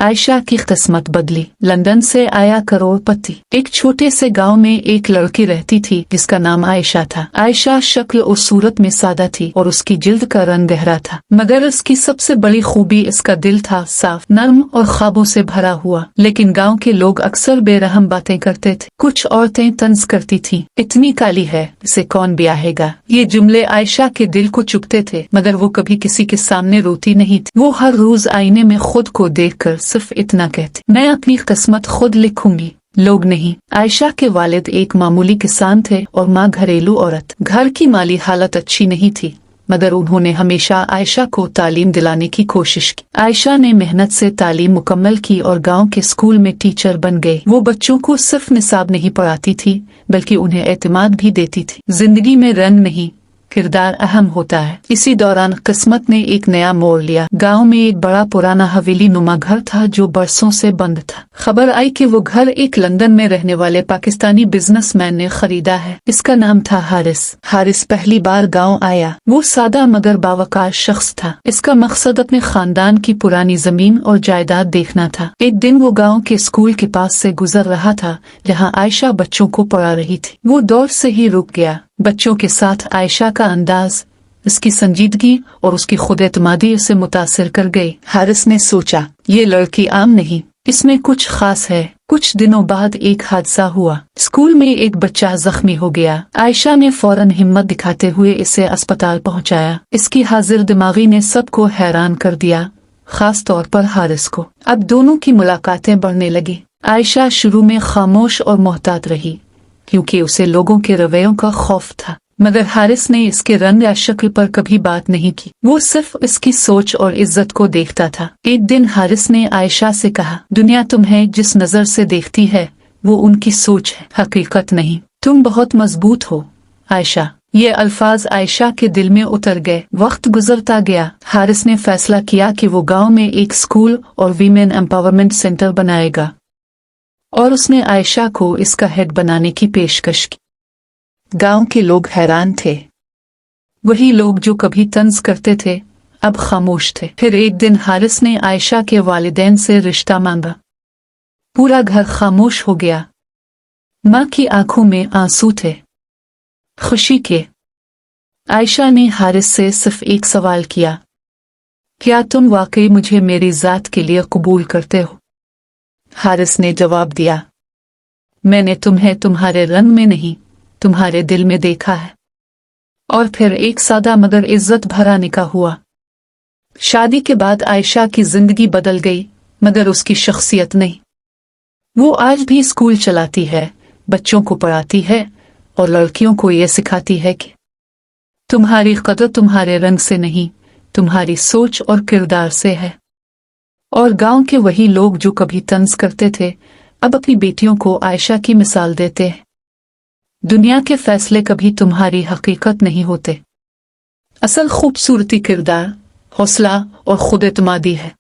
आयशा की किस्मत बदली। लंदन से आया करोड़पति। एक छोटे से गांव में एक लड़की रहती थी जिसका नाम आयशा था। आयशा शक्ल और सूरत में सादा थी और उसकी जिल्द का रंग गहरा था, मगर उसकी सबसे बड़ी खूबी इसका दिल था, साफ, नर्म और ख्वाबों से भरा हुआ। लेकिन गाँव के लोग अक्सर बेरहम बातें करते थे। कुछ औरतें तंज करती थीं, इतनी काली है, इसे कौन ब्याहेगा। ये जुमले आयशा के दिल को चुभते थे, मगर वो कभी किसी के सामने रोती नहीं थी। वो हर रोज आईने में खुद को देखकर सिर्फ इतना कहती, मैं अपनी किस्मत खुद लिखूंगी, लोग नहीं। आयशा के वालिद एक मामूली किसान थे और माँ घरेलू औरत। घर की माली हालत अच्छी नहीं थी, मगर उन्होंने हमेशा आयशा को तालीम दिलाने की कोशिश की। आयशा ने मेहनत से तालीम मुकम्मल की और गांव के स्कूल में टीचर बन गई। वो बच्चों को सिर्फ निसाब नहीं पढ़ाती थी, बल्कि उन्हें एतमाद भी देती थी। जिंदगी में रंग नहीं, किरदार अहम होता है। इसी दौरान किस्मत ने एक नया मोड़ लिया। गांव में एक बड़ा पुराना हवेली नुमा घर था जो बरसों से बंद था। खबर आई कि वो घर एक लंदन में रहने वाले पाकिस्तानी बिजनेसमैन ने खरीदा है। इसका नाम था हारिस। हारिस पहली बार गांव आया। वो सादा मगर बावकार शख्स था। इसका मकसद अपने खानदान की पुरानी जमीन और जायदाद देखना था। एक दिन वो गाँव के स्कूल के पास से गुजर रहा था जहाँ आयशा बच्चों को पढ़ा रही थी। वो दौड़ से ही रुक गया। बच्चों के साथ आयशा का अंदाज, उसकी संजीदगी और उसकी खुद एतमादी उसे मुतासिर कर गई। हारिस ने सोचा, ये लड़की आम नहीं, इसमें कुछ खास है। कुछ दिनों बाद एक हादसा हुआ। स्कूल में एक बच्चा जख्मी हो गया। आयशा ने फौरन हिम्मत दिखाते हुए इसे अस्पताल पहुंचाया। इसकी हाजिर दिमागी ने सबको हैरान कर दिया, खास तौर पर हारिस को। अब दोनों की मुलाकातें बढ़ने लगी। आयशा शुरू में खामोश और मोहतात रही, क्योंकि उसे लोगों के रवैयों का खौफ था, मगर हारिस ने इसके रंग या शक्ल पर कभी बात नहीं की। वो सिर्फ इसकी सोच और इज्जत को देखता था। एक दिन हारिस ने आयशा से कहा, दुनिया तुम्हें जिस नजर से देखती है वो उनकी सोच है, हकीकत नहीं। तुम बहुत मजबूत हो आयशा। ये अल्फाज आयशा के दिल में उतर गए। वक्त गुजरता गया। हारिस ने फैसला किया कि वो गाँव में एक स्कूल और वीमेन एम्पावरमेंट सेंटर बनाएगा, और उसने आयशा को इसका हेड बनाने की पेशकश की। गांव के लोग हैरान थे। वही लोग जो कभी तंज करते थे अब खामोश थे। फिर एक दिन हारिस ने आयशा के वालिदैन से रिश्ता मांगा। पूरा घर खामोश हो गया। माँ की आंखों में आंसू थे, खुशी के। आयशा ने हारिस से सिर्फ एक सवाल किया, क्या तुम वाकई मुझे मेरी जात के लिए कबूल करते हो? हारिस ने जवाब दिया, मैंने तुम्हें तुम्हारे रंग में नहीं, तुम्हारे दिल में देखा है। और फिर एक सादा मगर इज्जत भरा निकाह हुआ। शादी के बाद आयशा की जिंदगी बदल गई, मगर उसकी शख्सियत नहीं। वो आज भी स्कूल चलाती है, बच्चों को पढ़ाती है और लड़कियों को ये सिखाती है कि तुम्हारी कदर तुम्हारे रंग से नहीं, तुम्हारी सोच और किरदार से है। और गांव के वही लोग जो कभी तंज करते थे अब अपनी बेटियों को आयशा की मिसाल देते हैं। दुनिया के फैसले कभी तुम्हारी हकीकत नहीं होते। असल खूबसूरती किरदार, हौसला और खुद एतमादी है।